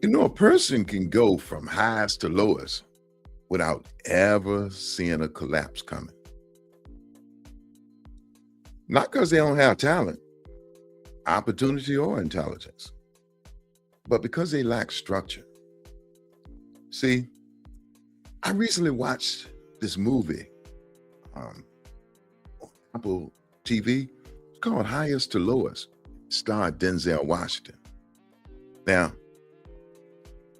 A person can go from highs to lowest without ever seeing a collapse coming. Not because they don't have talent, opportunity, or intelligence, but because they lack structure. See, I recently watched this movie um, on Apple TV. It's called Highest to Lowest, starred Denzel Washington. Now,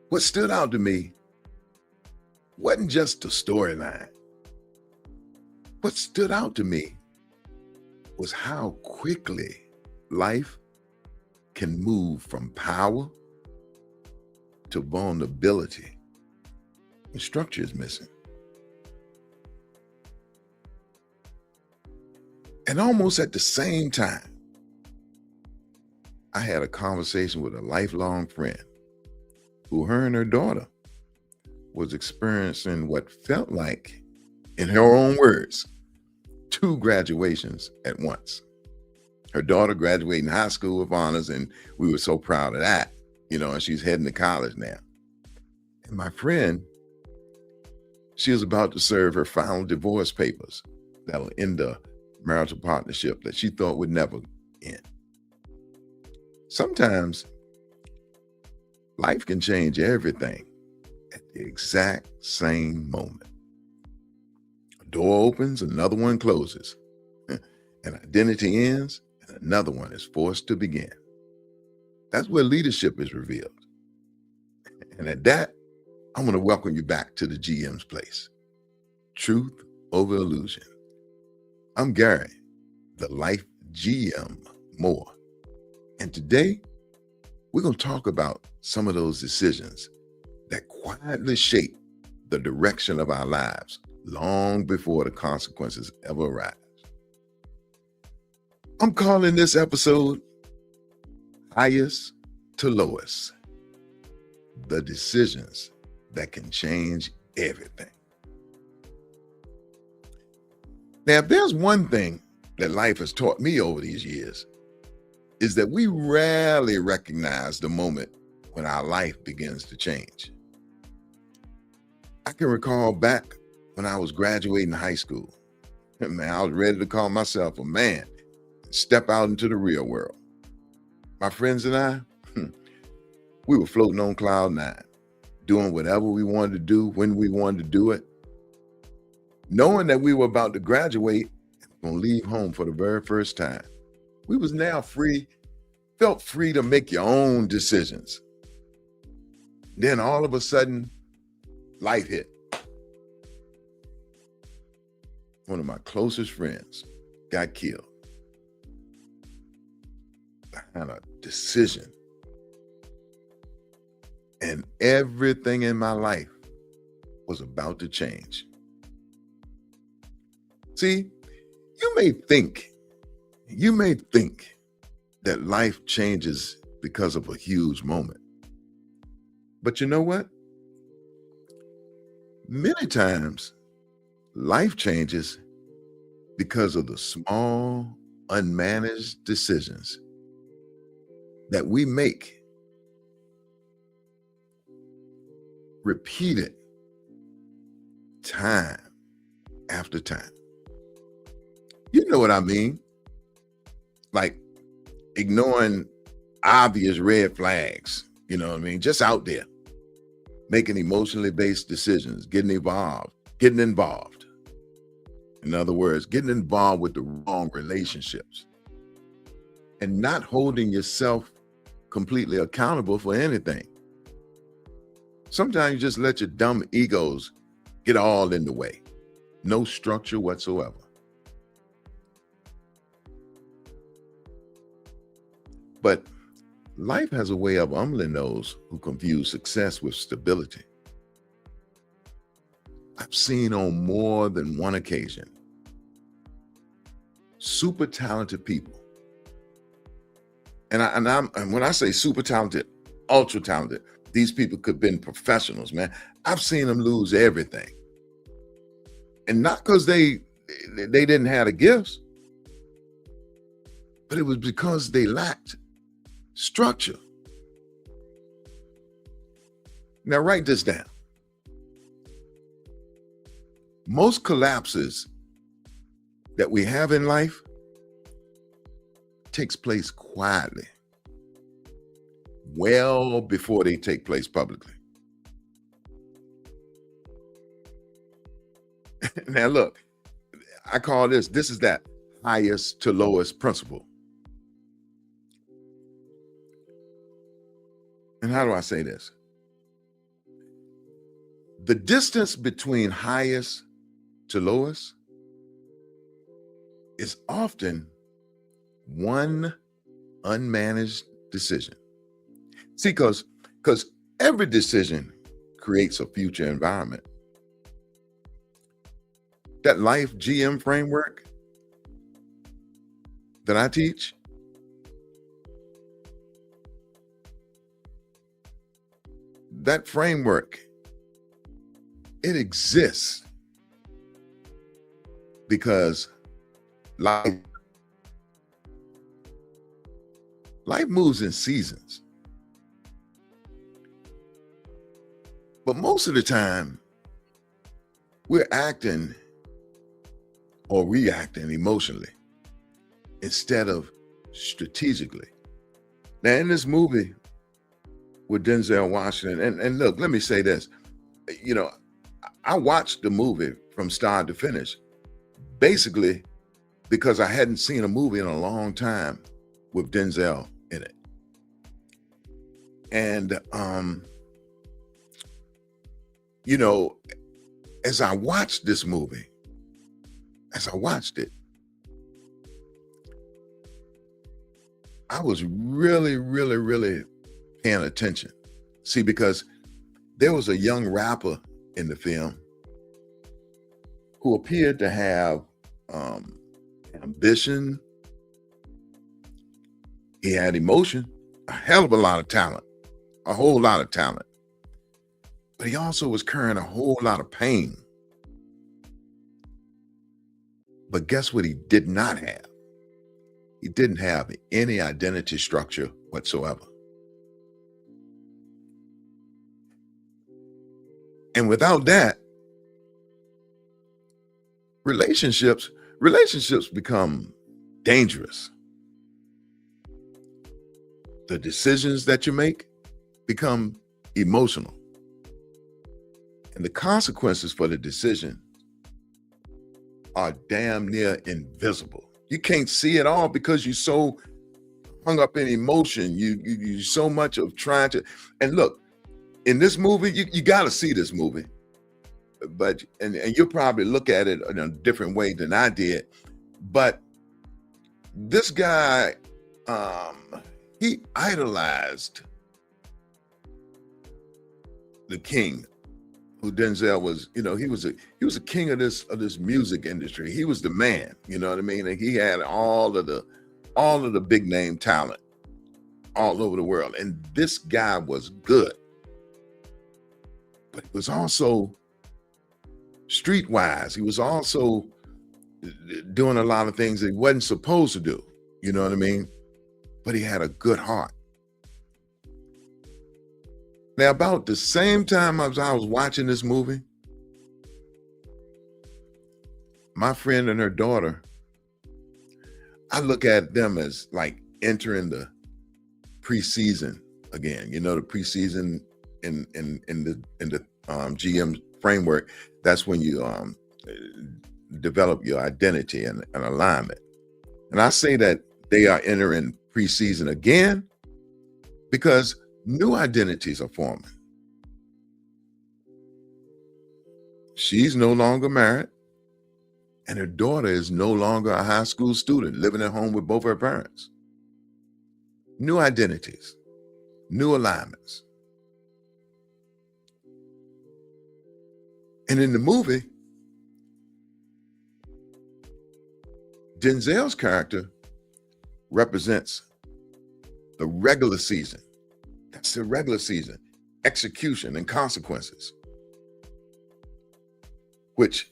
what stood out to me wasn't just the storyline. What stood out to me was how quickly life can move from power to vulnerability when structure is missing. And almost at the same time, I had a conversation with a lifelong friend who, her and her daughter, was experiencing what felt like, in her own words, two graduations at once. Her daughter graduating high school with honors, and we were so proud of that, and she's heading to college now. And my friend, she was about to serve her final divorce papers that'll end a marital partnership that she thought would never end. Sometimes life can change everything at the exact same moment. A door opens, another one closes. An identity ends, and another one is forced to begin. That's where leadership is revealed. And at that, I want to welcome you back to the GM's place. Truth over illusion. I'm Gary, the Life GM Moore. And today, we're going to talk about some of those decisions that quietly shape the direction of our lives long before the consequences ever arrive. I'm calling this episode Highest to Lowest, the decisions that can change everything. Now, if there's one thing that life has taught me over these years, is that we rarely recognize the moment when our life begins to change. I can recall back when I was graduating high school. Man, I was ready to call myself a man and step out into the real world. My friends and I, we were floating on cloud nine, doing whatever we wanted to do, when we wanted to do it, knowing that we were about to graduate and going to leave home for the very first time. We was now free, felt free to make your own decisions. Then all of a sudden, life hit. One of my closest friends got killed behind a decision. And everything in my life was about to change. See, you may think that life changes because of a huge moment. But you know what? Many times, life changes because of the small, unmanaged decisions that we make, repeated time after time. You know what I mean? Like ignoring obvious red flags, you know what I mean? Just out there, making emotionally based decisions, getting involved. In other words, getting involved with the wrong relationships and not holding yourself completely accountable for anything. Sometimes you just let your dumb egos get all in the way. No structure whatsoever. But life has a way of humbling those who confuse success with stability. I've seen on more than one occasion super talented people. And when I say super talented, ultra talented, these people could have been professionals, man. I've seen them lose everything. And not because they didn't have the gifts, but it was because they lacked structure. Now write this down. Most collapses that we have in life takes place quietly, well before they take place publicly. Now look, I call this is that highest to lowest principle. And how do I say this? The distance between highest to lowest is often one unmanaged decision. See, because every decision creates a future environment. That life GM framework that I teach, that framework, it exists because life moves in seasons. But most of the time, we're acting or reacting emotionally instead of strategically. Now, in this movie with Denzel Washington, and look, let me say this. You know, I watched the movie from start to finish, basically because I hadn't seen a movie in a long time with Denzel in it. And, you know, as I watched this movie, as I watched it, I was really, really, really paying attention. See, because there was a young rapper in the film who appeared to have ambition. He had emotion, a hell of a lot of talent, a whole lot of talent. But he also was carrying a whole lot of pain. But guess what he did not have? He didn't have any identity structure whatsoever. And without that, relationships become dangerous. The decisions that you make become emotional. And the consequences for the decision are damn near invisible. You can't see it all because you're so hung up in emotion. You so much of trying to, and look, in this movie, you got to see this movie, but and you'll probably look at it in a different way than I did. But this guy, he idolized the king, who Denzel was. You know, he was a king of this music industry. He was the man. You know what I mean? And he had all of the big name talent all over the world. And this guy was good, but he was also streetwise. He was also doing a lot of things that he wasn't supposed to do. You know what I mean? But he had a good heart. Now, about the same time as I was watching this movie, my friend and her daughter, I look at them as like entering the preseason again. You know, the preseason in the GM framework. That's when you develop your identity and alignment. And I say that they are entering preseason again because new identities are forming. She's no longer married, and her daughter is no longer a high school student living at home with both her parents. New identities, new alignments. And in the movie, Denzel's character represents the regular season. That's the regular season, execution and consequences, which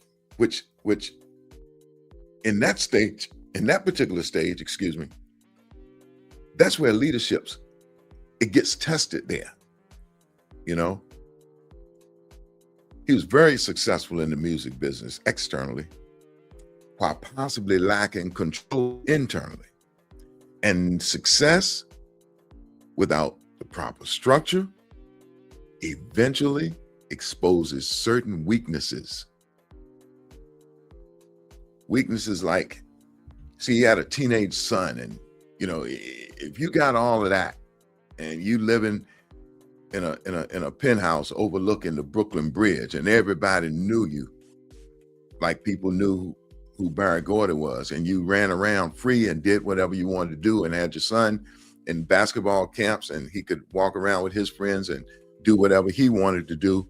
in that particular stage, excuse me, that's where it gets tested there, you know? He was very successful in the music business externally, while possibly lacking control internally. And success without the proper structure eventually exposes certain weaknesses. Weaknesses like, see, he had a teenage son, and if you got all of that and you living in a penthouse overlooking the Brooklyn Bridge, and everybody knew you, like people knew who Barry Gordy was, and you ran around free and did whatever you wanted to do, and had your son in basketball camps, and he could walk around with his friends and do whatever he wanted to do.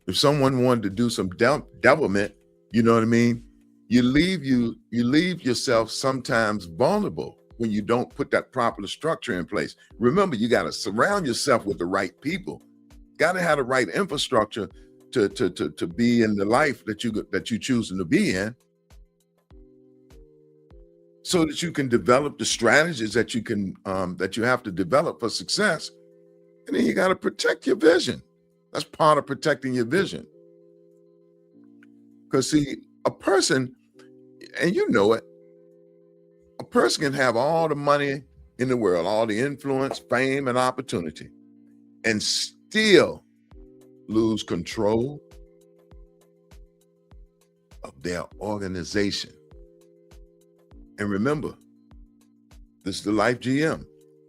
If someone wanted to do some devilment, you know what I mean? You leave yourself sometimes vulnerable when you don't put that proper structure in place. Remember, you got to surround yourself with the right people. Got to have the right infrastructure to be in the life that you choosing to be in, so that you can develop the strategies that you have to develop for success. And then you got to protect your vision. That's part of protecting your vision. Because see, a person, and you know it, a person can have all the money in the world, all the influence, fame, and opportunity, and still lose control of their organization. And remember, this is the Life GM.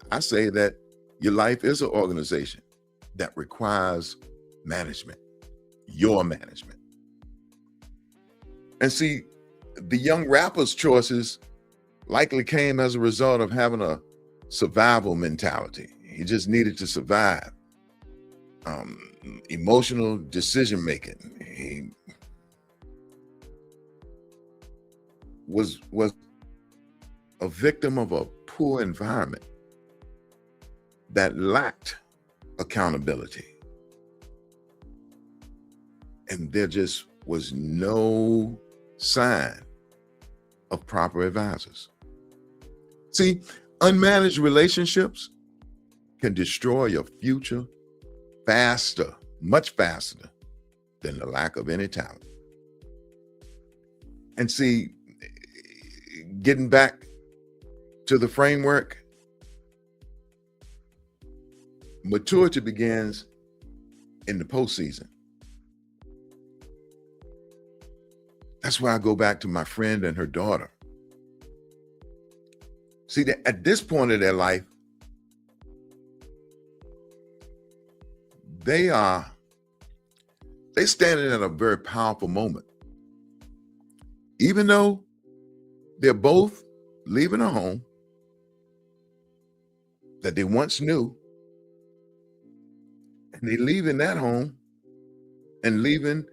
I say that your life is an organization that requires management, your management. And see, the young rapper's choices likely came as a result of having a survival mentality. He just needed to survive. Emotional decision making. He was a victim of a poor environment that lacked accountability. And there just was no sign of proper advisors. See, unmanaged relationships can destroy your future faster, much faster than the lack of any talent. And see, getting back to the framework, maturity begins in the postseason. That's why I go back to my friend and her daughter. See, at this point of their life, they're standing at a very powerful moment. Even though they're both leaving a home that they once knew, and they're leaving that home and leaving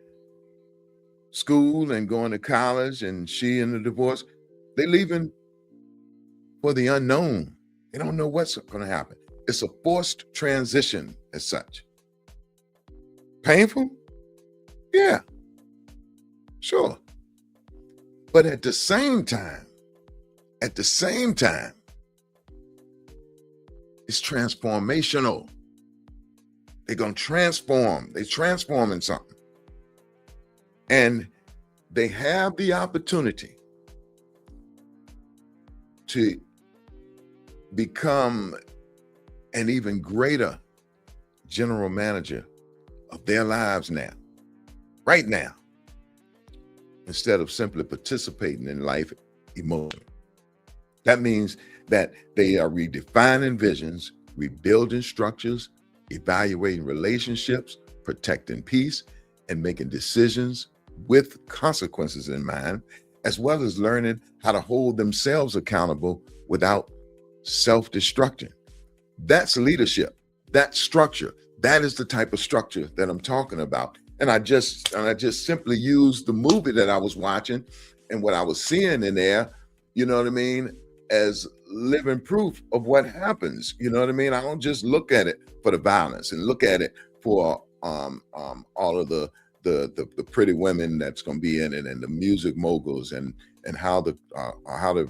school and going to college, and she in the divorce, they're leaving for the unknown. They don't know what's going to happen. It's a forced transition as such. Painful? Yeah, sure. But at the same time, it's transformational. They're going to transform. They transform in something. And they have the opportunity to become an even greater general manager of their lives now, right now, instead of simply participating in life emotionally. That means that they are redefining visions, rebuilding structures, evaluating relationships, protecting peace, and making decisions with consequences in mind, as well as learning how to hold themselves accountable without self-destruction. That's leadership. That's structure. That is the type of structure that I'm talking about. And I just simply used the movie that I was watching and what I was seeing in there, you know what I mean, as living proof of what happens. You know what I mean? I don't just look at it for the violence and look at it for all of the pretty women that's going to be in it, and the music moguls, and how they're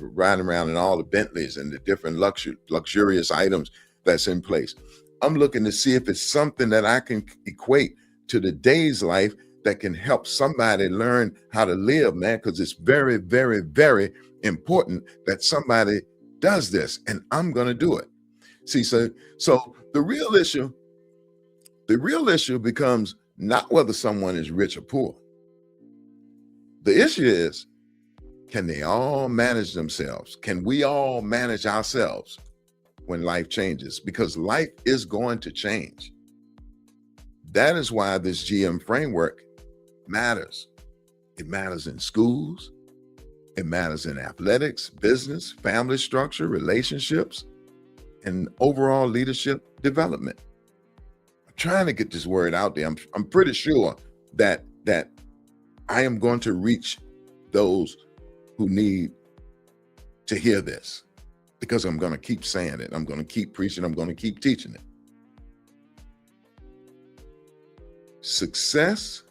riding around in all the Bentleys and the different luxurious items that's in place. I'm looking to see if it's something that I can equate to the day's life that can help somebody learn how to live, man, because it's very, very, very important that somebody does this, and I'm going to do it. See, so the real issue becomes not whether someone is rich or poor. The issue is, can they all manage themselves? Can we all manage ourselves when life changes? Because life is going to change. That is why this GM framework matters. It matters in schools. It matters in athletics, business, family structure, relationships, and overall leadership development. I'm trying to get this word out there. I'm pretty sure that I am going to reach those who need to hear this, because I'm going to keep saying it. I'm going to keep preaching. I'm going to keep teaching it. Success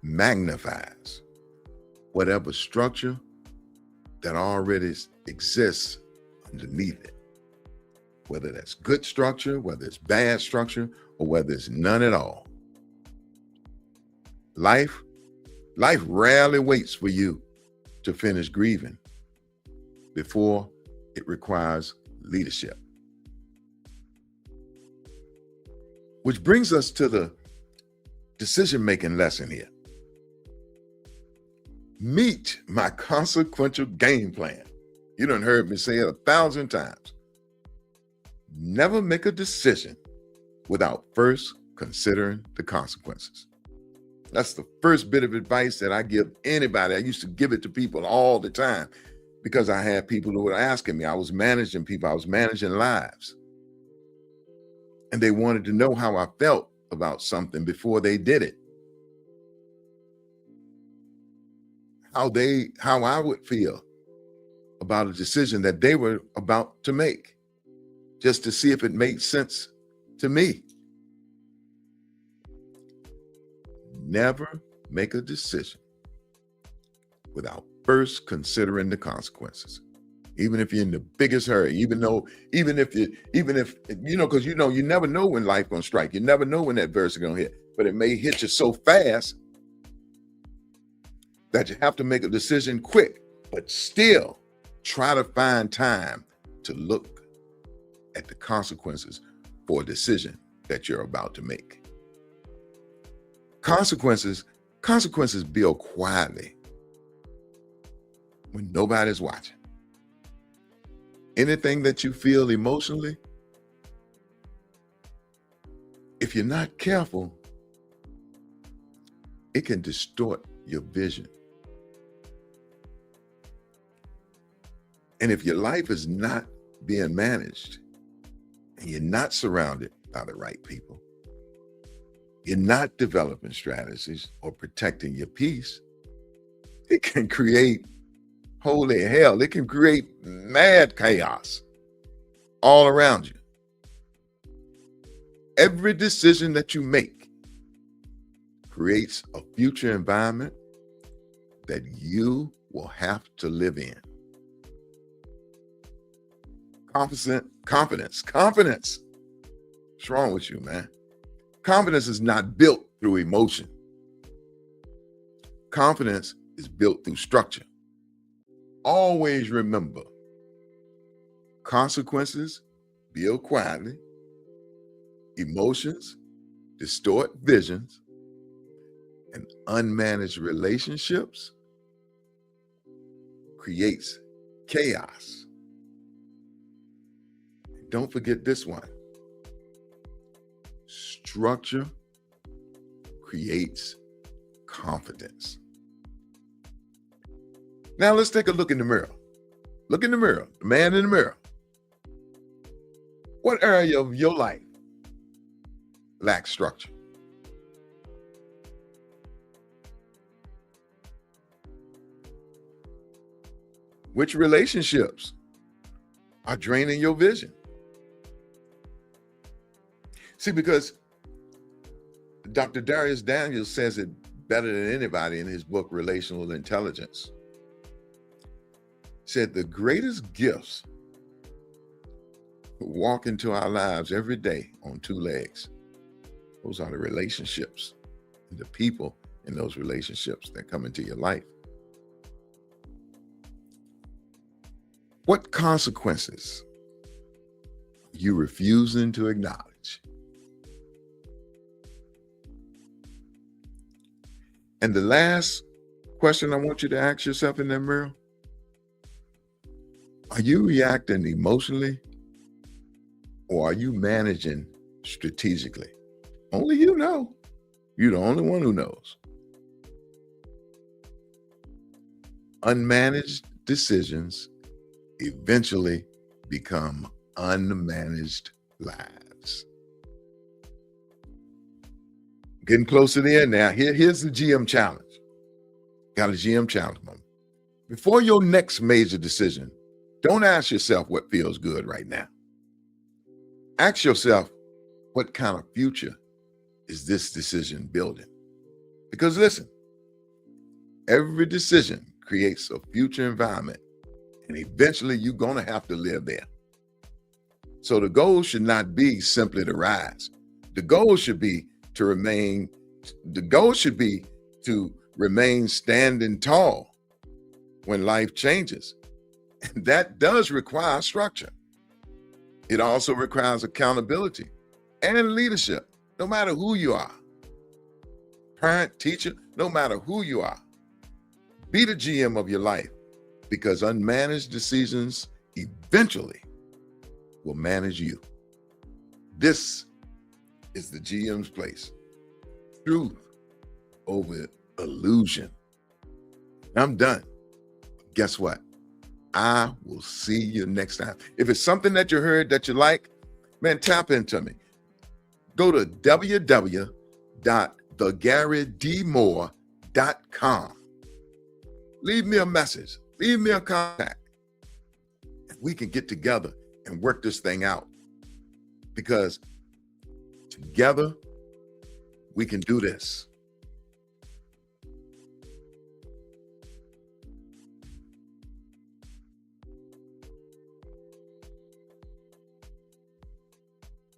magnifies whatever structure that already exists underneath it, whether that's good structure, whether it's bad structure, or whether it's none at all. Life rarely waits for you to finish grieving before it requires leadership. Which brings us to the decision-making lesson here. Meet my consequential game plan. You done heard me say it 1,000 times. Never make a decision without first considering the consequences. That's the first bit of advice that I give anybody. I used to give it to people all the time because I had people who were asking me. I was managing people. I was managing lives. And they wanted to know how I felt about something before they did it. How I would feel about a decision that they were about to make, just to see if it made sense to me. Never make a decision without first considering the consequences. Even if you're in the biggest hurry, even if because you never know when life gonna strike. You never know when that verse is gonna hit, but it may hit you so fast that you have to make a decision quick, but still try to find time to look at the consequences for a decision that you're about to make. Consequences build quietly when nobody's watching. Anything that you feel emotionally, if you're not careful, it can distort your vision. And if your life is not being managed and you're not surrounded by the right people, you're not developing strategies or protecting your peace, it can create holy hell. It can create mad chaos all around you. Every decision that you make creates a future environment that you will have to live in. Confidence. What's wrong with you, man? Confidence is not built through emotion. Confidence is built through structure. Always remember, consequences build quietly, emotions distort visions, and unmanaged relationships creates chaos. Don't forget this one. Structure creates confidence. Now let's take a look in the mirror. Look in the mirror, the man in the mirror. What area of your life lacks structure? Which relationships are draining your vision? See, because Dr. Darius Daniels says it better than anybody in his book, Relational Intelligence. Said the greatest gifts walk into our lives every day on two legs. Those are the relationships and the people in those relationships that come into your life. What consequences are you refusing to acknowledge? And the last question I want you to ask yourself in that mirror: are you reacting emotionally or are you managing strategically? Only you know. You're the only one who knows. Unmanaged decisions eventually become unmanaged lives. Getting close to the end now. Here's the GM challenge. Got a GM challenge, mom. Before your next major decision, don't ask yourself what feels good right now. Ask yourself, what kind of future is this decision building? Because listen, every decision creates a future environment, and eventually you're going to have to live there. So the goal should not be simply to rise. The goal should be to remain standing tall when life changes. And that does require structure. It also requires accountability and leadership, no matter who you are. Parent, teacher, no matter who you are. Be the GM of your life, because unmanaged decisions eventually will manage you. This is the GM's place. Truth over illusion. I'm done. Guess what? I will see you next time. If it's something that you heard that you like, man, tap into me. Go to www.thegarydmore.com. Leave me a message. Leave me a contact. And we can get together and work this thing out. Because together, we can do this.